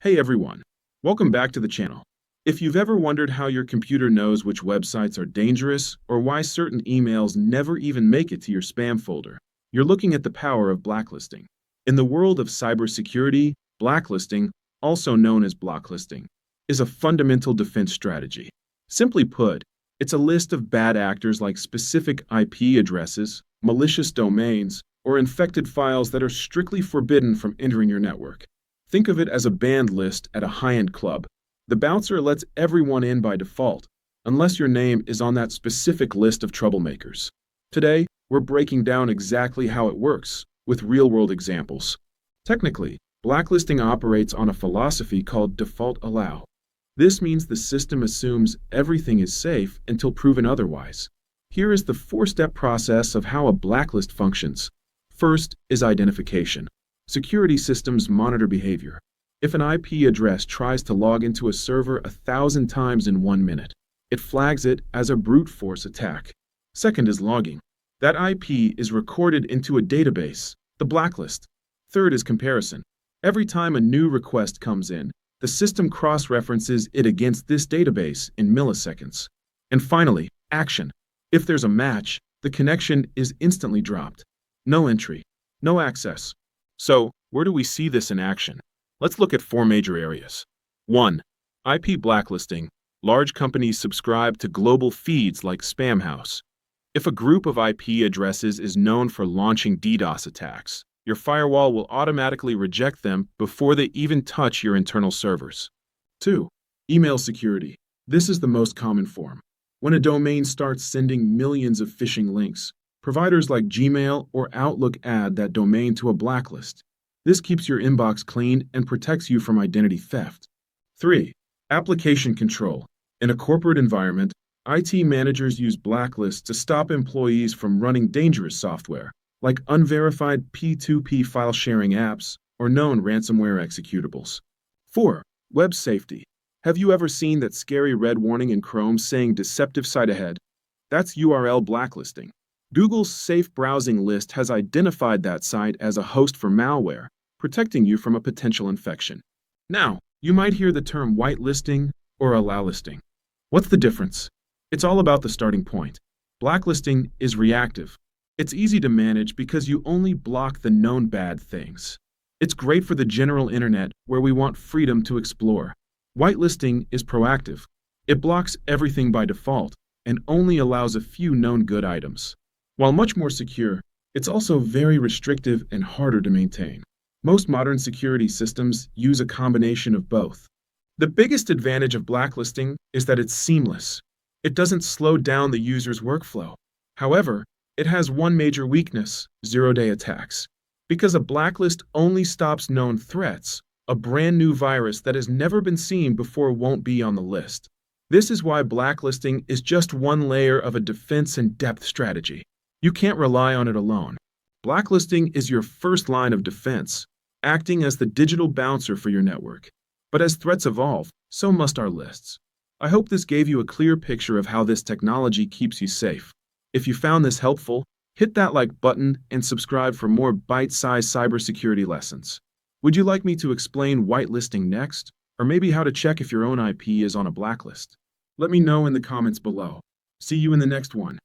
Hey everyone, welcome back to the channel. If you've ever wondered how your computer knows which websites are dangerous or why certain emails never even make it to your spam folder, you're looking at the power of blacklisting. In the world of cybersecurity, blacklisting, also known as blocklisting, is a fundamental defense strategy. Simply put, it's a list of bad actors like specific IP addresses, malicious domains, or infected files that are strictly forbidden from entering your network. Think of it as a banned list at a high-end club. The bouncer lets everyone in by default, unless your name is on that specific list of troublemakers. Today, we're breaking down exactly how it works, with real-world examples. Technically, blacklisting operates on a philosophy called default allow. This means the system assumes everything is safe until proven otherwise. Here is the four-step process of how a blacklist functions. First is identification. Security systems monitor behavior. If an IP address tries to log into a server 1,000 times in 1 minute, it flags it as a brute force attack. Second is logging. That IP is recorded into a database, the blacklist. Third is comparison. Every time a new request comes in, the system cross-references it against this database in milliseconds. And finally, action. If there's a match, the connection is instantly dropped. No entry, no access. So, where do we see this in action? Let's look at four major areas. 1. IP blacklisting. Large companies subscribe to global feeds like Spamhaus. If a group of IP addresses is known for launching DDoS attacks, your firewall will automatically reject them before they even touch your internal servers. 2. Email security. This is the most common form. When a domain starts sending millions of phishing links, providers like Gmail or Outlook add that domain to a blacklist. This keeps your inbox clean and protects you from identity theft. 3. Application control. In a corporate environment, IT managers use blacklists to stop employees from running dangerous software, like unverified P2P file sharing apps or known ransomware executables. 4. Web safety. Have you ever seen that scary red warning in Chrome saying deceptive site ahead? That's URL blacklisting. Google's Safe Browsing list has identified that site as a host for malware, protecting you from a potential infection. Now, you might hear the term whitelisting or allow listing. What's the difference? It's all about the starting point. Blacklisting is reactive. It's easy to manage because you only block the known bad things. It's great for the general internet where we want freedom to explore. Whitelisting is proactive. It blocks everything by default and only allows a few known good items. While much more secure, it's also very restrictive and harder to maintain. Most modern security systems use a combination of both. The biggest advantage of blacklisting is that it's seamless. It doesn't slow down the user's workflow. However, it has one major weakness: zero-day attacks. Because a blacklist only stops known threats, a brand new virus that has never been seen before won't be on the list. This is why blacklisting is just one layer of a defense and depth strategy. You can't rely on it alone. Blacklisting is your first line of defense, acting as the digital bouncer for your network. But as threats evolve, so must our lists. I hope this gave you a clear picture of how this technology keeps you safe. If you found this helpful, hit that like button and subscribe for more bite-sized cybersecurity lessons. Would you like me to explain whitelisting next, or maybe how to check if your own IP is on a blacklist? Let me know in the comments below. See you in the next one.